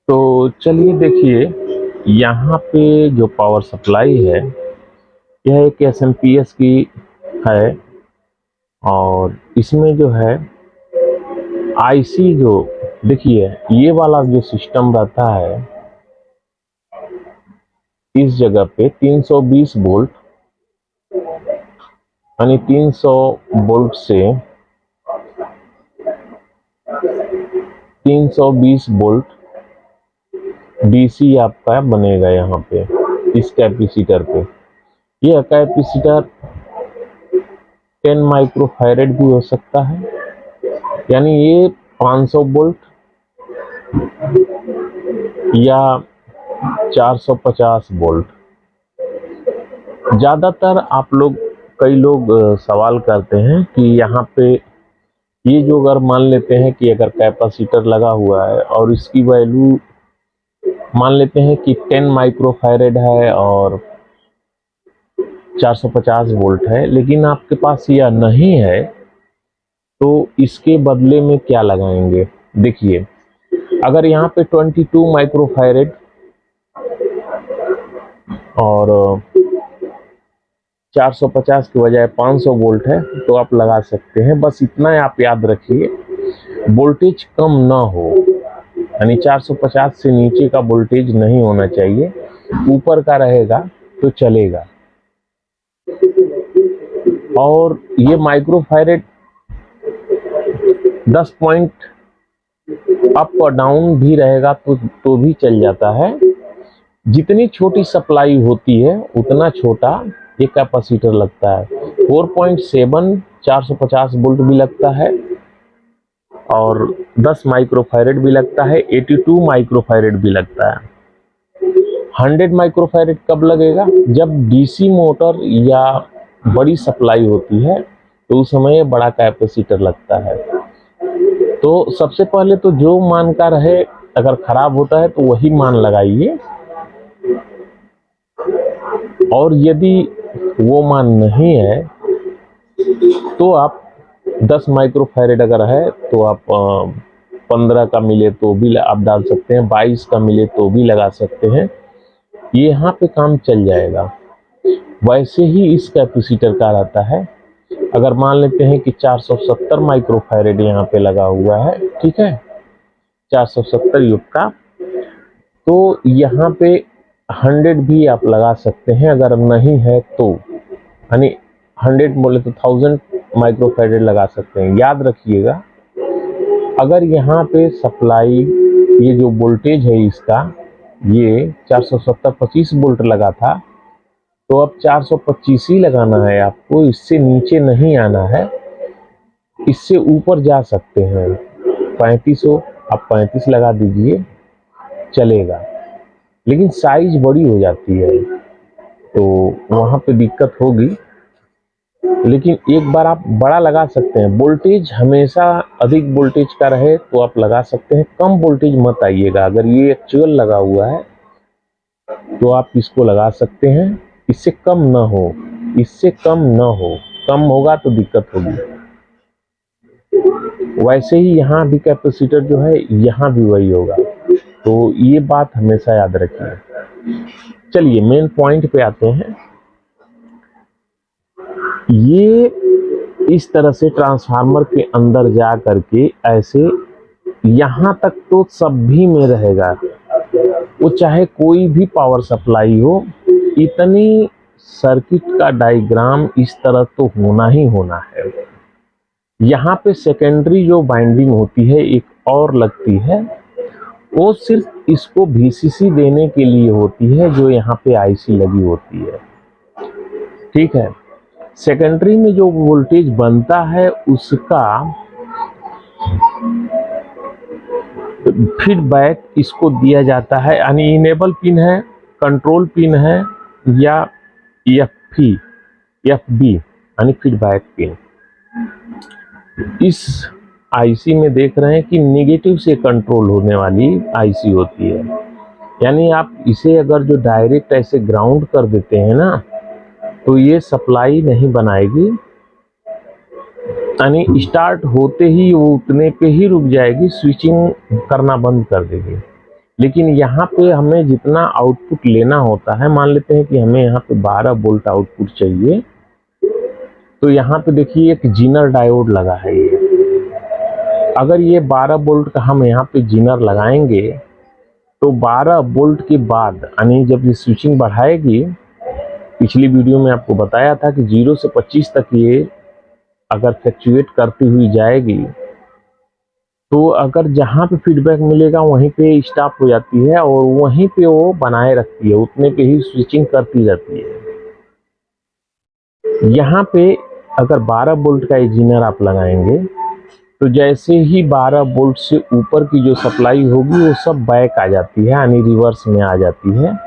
तो चलिए देखिए, यहाँ पे जो पावर सप्लाई है यह एक एसएमपीएस की है और इसमें जो है आईसी जो देखिए ये वाला जो सिस्टम रहता है इस जगह पे 320 वोल्ट यानी 300 वोल्ट से 320 वोल्ट डीसी आपका बनेगा यहाँ पे इस कैपेसिटर पे। यह कैपेसिटर 10 माइक्रोफैरेड भी हो सकता है, यानी ये 500 वोल्ट या 450 वोल्ट। ज़्यादातर आप लोग कई लोग सवाल करते हैं कि यहाँ पे ये जो अगर मान लेते हैं कि अगर कैपेसिटर लगा हुआ है और इसकी वैल्यू मान लेते हैं कि 10 माइक्रोफैरेड है और 450 वोल्ट है, लेकिन आपके पास यह नहीं है तो इसके बदले में क्या लगाएंगे। देखिए अगर यहाँ पे 22 माइक्रोफैरेड और 450 की बजाय 500 वोल्ट है तो आप लगा सकते हैं। बस इतना आप याद रखिए, वोल्टेज कम ना हो, यानी 450 से नीचे का वोल्टेज नहीं होना चाहिए, ऊपर का रहेगा तो चलेगा। और ये माइक्रोफैरेड 10 पॉइंट अप और डाउन भी रहेगा तो भी चल जाता है। जितनी छोटी सप्लाई होती है उतना छोटा ये कैपेसिटर लगता है। 4.7 450 वोल्ट भी लगता है और 10 माइक्रोफैरेड भी लगता है, 82 माइक्रोफैरेड भी लगता है। 100 माइक्रोफैरेड कब लगेगा? जब डीसी मोटर या बड़ी सप्लाई होती है तो उस समय बड़ा कैपेसिटर लगता है। तो सबसे पहले तो जो मान का रहे, अगर खराब होता है तो वही मान लगाइए, और यदि वो मान नहीं है तो आप 10 माइक्रोफैरेड अगर है तो आप 15 का मिले तो भी आप डाल सकते हैं, 22 का मिले तो भी लगा सकते हैं, ये यहाँ पे काम चल जाएगा। वैसे ही इस कैपेसिटर का रहता है। अगर मान लेते हैं कि 470 माइक्रोफैरेड यहाँ पे लगा हुआ है, ठीक है, 470 युग का, तो यहाँ पे 100 भी आप लगा सकते हैं। अगर नहीं है तो यानी 100 बोले तो 1000 माइक्रोफैरेड लगा सकते हैं। याद रखिएगा, अगर यहाँ पे सप्लाई ये जो वोल्टेज है इसका ये 470 25 वोल्ट लगा था तो अब 425 ही लगाना है आपको, इससे नीचे नहीं आना है। इससे ऊपर जा सकते हैं 35 हो, आप 35 लगा दीजिए चलेगा, लेकिन साइज बड़ी हो जाती है तो वहाँ पे दिक्कत होगी। लेकिन एक बार आप बड़ा लगा सकते हैं। वोल्टेज हमेशा अधिक वोल्टेज का रहे तो आप लगा सकते हैं, कम वोल्टेज मत आइएगा। अगर ये एक्चुअल लगा हुआ है तो आप इसको लगा सकते हैं, इससे कम ना हो, इससे कम ना हो, कम होगा तो दिक्कत होगी। वैसे ही यहाँ भी कैपेसिटर जो है यहाँ भी वही होगा, तो ये बात हमेशा याद रखिए। चलिए मेन पॉइंट पे आते हैं। ये इस तरह से ट्रांसफार्मर के अंदर जा करके ऐसे यहाँ तक तो सभी में रहेगा, वो चाहे कोई भी पावर सप्लाई हो, इतनी सर्किट का डायग्राम इस तरह तो होना ही होना है। यहाँ पे सेकेंडरी जो बाइंडिंग होती है एक और लगती है, वो सिर्फ इसको वीसीसी देने के लिए होती है, जो यहाँ पे आईसी लगी होती है, ठीक है। सेकेंडरी में जो वोल्टेज बनता है उसका फीडबैक इसको दिया जाता है, यानी इनेबल पिन है, कंट्रोल पिन है, या एफबी यानी फीडबैक पिन। इस आईसी में देख रहे हैं कि नेगेटिव से कंट्रोल होने वाली आईसी होती है, यानी आप इसे अगर जो डायरेक्ट ऐसे ग्राउंड कर देते हैं ना तो ये सप्लाई नहीं बनाएगी, यानी स्टार्ट होते ही वो उतने पे ही रुक जाएगी, स्विचिंग करना बंद कर देगी। लेकिन यहाँ पे हमें जितना आउटपुट लेना होता है, मान लेते हैं कि हमें यहाँ पे 12 वोल्ट आउटपुट चाहिए, तो यहाँ पे देखिए एक जीनर डायोड लगा है ये। अगर ये 12 वोल्ट का हम यहाँ पे जीनर लगाएंगे तो 12 वोल्ट के बाद यानी जब ये स्विचिंग बढ़ाएगी, पिछली वीडियो में आपको बताया था कि 0 से 25 तक ये अगर फ्लक्चुएट करती हुई जाएगी तो अगर जहाँ पे फीडबैक मिलेगा वहीं पे स्टॉप हो जाती है और वहीं पे वो बनाए रखती है, उतने पे ही स्विचिंग करती रहती है। यहाँ पे अगर 12 वोल्ट का जीनर आप लगाएंगे तो जैसे ही 12 वोल्ट से ऊपर की जो सप्लाई होगी वो सब बैक आ जाती है, यानी रिवर्स में आ जाती है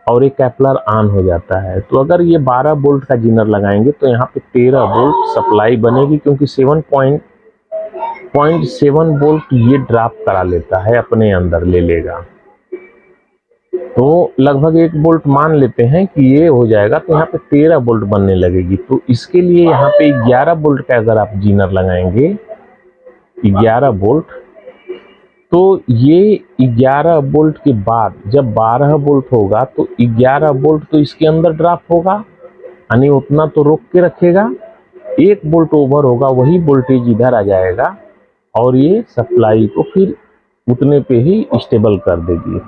और एक कैपलर ऑन हो जाता है। तो अगर ये 12 वोल्ट का जीनर लगाएंगे तो यहाँ पे 13 वोल्ट सप्लाई बनेगी, क्योंकि 7.7 वोल्ट ये ड्रॉप करा लेता है, अपने अंदर ले लेगा। तो लगभग 1 वोल्ट मान लेते हैं कि ये हो जाएगा, तो यहाँ पे 13 वोल्ट बनने लगेगी। तो इसके लिए यहाँ पे 11 वोल्ट का अगर आप जीनर लगाएंगे, 11 वोल्ट, तो ये 11 वोल्ट के बाद जब 12 वोल्ट होगा तो 11 वोल्ट तो इसके अंदर ड्रॉप होगा, यानी उतना तो रोक के रखेगा। 1 वोल्ट ओवर होगा, वही वोल्टेज इधर आ जाएगा और ये सप्लाई को फिर उतने पे ही स्टेबल कर देगी।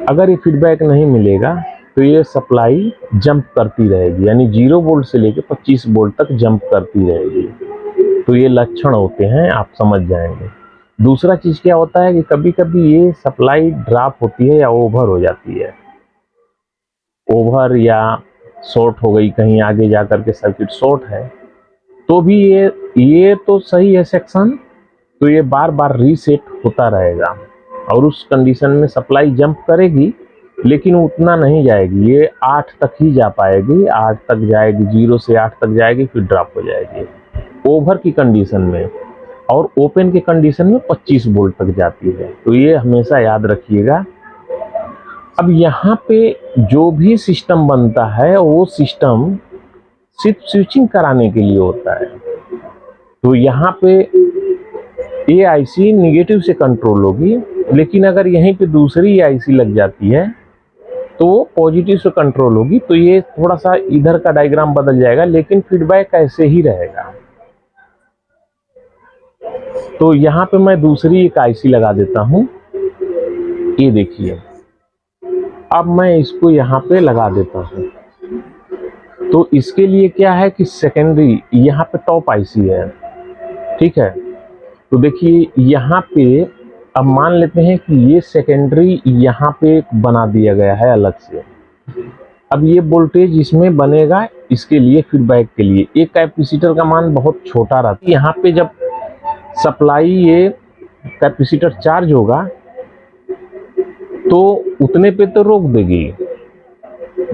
अगर ये फीडबैक नहीं मिलेगा तो ये सप्लाई जंप करती रहेगी, यानी 0 वोल्ट से लेकर 25 वोल्ट तक जंप करती रहेगी। तो ये लक्षण होते हैं, आप समझ जाएंगे। दूसरा चीज क्या होता है कि कभी कभी ये सप्लाई ड्रॉप होती है या ओवर हो जाती है, ओवर या शॉर्ट हो गई, कहीं आगे जाकर के सर्किट शॉर्ट है, तो भी ये तो सही है सेक्शन, तो ये बार बार रीसेट होता रहेगा और उस कंडीशन में सप्लाई जंप करेगी, लेकिन उतना नहीं जाएगी, ये 8 तक ही जा पाएगी, 8 तक जाएगी, 0 से 8 तक जाएगी, फिर ड्रॉप हो जाएगी ओवर की कंडीशन में। और ओपन की कंडीशन में 25 वोल्ट तक जाती है। तो ये हमेशा याद रखिएगा। अब यहाँ पे जो भी सिस्टम बनता है वो सिस्टम सिर्फ स्विचिंग कराने के लिए होता है। तो यहाँ पे ये आईसी निगेटिव से कंट्रोल होगी, लेकिन अगर यहीं पे दूसरी आईसी लग जाती है तो वो पॉजिटिव से कंट्रोल होगी। तो ये थोड़ा सा इधर का डायग्राम बदल जाएगा, लेकिन फीडबैक ऐसे ही रहेगा। तो यहाँ पे मैं दूसरी एक आईसी लगा देता हूँ, ये देखिए। अब मैं इसको यहाँ पे लगा देता हूँ। तो इसके लिए क्या है कि सेकेंडरी यहाँ पे टॉप आईसी है, ठीक है। तो देखिए यहाँ पे अब मान लेते हैं कि ये सेकेंडरी यहाँ पे बना दिया गया है अलग से। अब ये वोल्टेज इसमें बनेगा, इसके लिए फीडबैक के लिए। एक कैपेसिटर का मान बहुत छोटा रहता है, यहाँ पे जब सप्लाई ये कैपेसिटर चार्ज होगा तो उतने पे तो रोक देगी।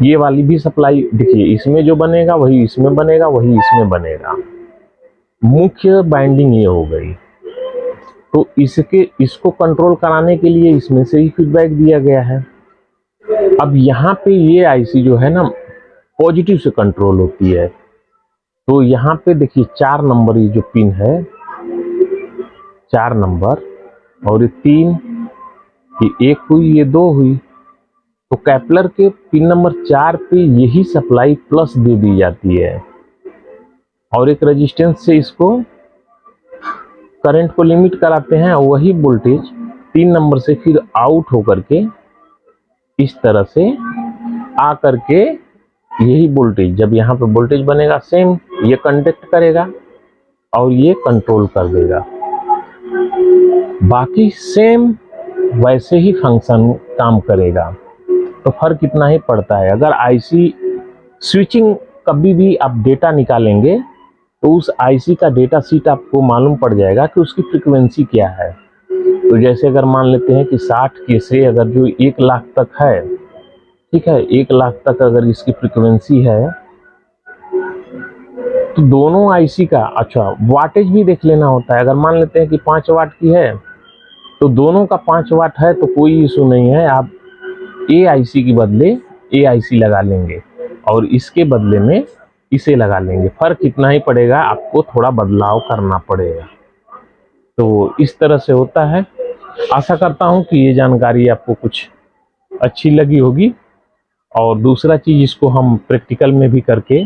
ये वाली भी सप्लाई देखिए, इसमें जो बनेगा वही इसमें बनेगा, वही इसमें बनेगा। मुख्य बाइंडिंग ये हो गई। तो इसको कंट्रोल कराने के लिए इसमें से ही फीडबैक दिया गया है। अब यहाँ पे ये आईसी जो है ना पॉजिटिव से कंट्रोल होती है। तो यहाँ पे देखिए 4 नंबर ये जो पिन है, 4 नंबर, और ये 3, ये 1 हुई, ये 2 हुई। तो कैपलर के पिन नंबर 4 पे यही सप्लाई प्लस दे दी जाती है और एक रेजिस्टेंस से इसको करंट को लिमिट कराते हैं। वही वोल्टेज 3 नंबर से फिर आउट होकर के इस तरह से आ करके यही वोल्टेज, जब यहाँ पे वोल्टेज बनेगा सेम ये कंडक्ट करेगा और ये कंट्रोल कर देगा। बाकी सेम वैसे ही फंक्शन काम करेगा। तो फर्क इतना ही पड़ता है। अगर आईसी स्विचिंग कभी भी आप डेटा निकालेंगे तो उस आईसी का डेटा शीट आपको मालूम पड़ जाएगा कि उसकी फ्रीक्वेंसी क्या है। तो जैसे अगर मान लेते हैं कि 60 के से अगर जो 1 लाख तक है, ठीक है, 1 लाख तक अगर इसकी फ्रीक्वेंसी है तो दोनों आईसी का अच्छा वाटेज भी देख लेना होता है। अगर मान लेते हैं कि 5 वाट की है तो दोनों का 5 वाट है तो कोई इशू नहीं है, आप ए आईसी के बदले ए आईसी लगा लेंगे और इसके बदले में इसे लगा लेंगे। फर्क इतना ही पड़ेगा, आपको थोड़ा बदलाव करना पड़ेगा। तो इस तरह से होता है। आशा करता हूँ कि ये जानकारी आपको कुछ अच्छी लगी होगी। और दूसरा चीज़, इसको हम प्रैक्टिकल में भी करके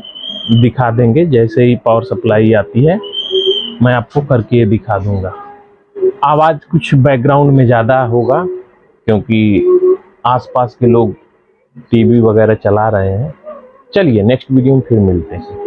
दिखा देंगे। जैसे ही पावर सप्लाई आती है मैं आपको करके दिखा दूंगा। आवाज़ कुछ बैकग्राउंड में ज़्यादा होगा क्योंकि आसपास के लोग टीवी वगैरह चला रहे हैं। चलिए नेक्स्ट वीडियो में फिर मिलते हैं।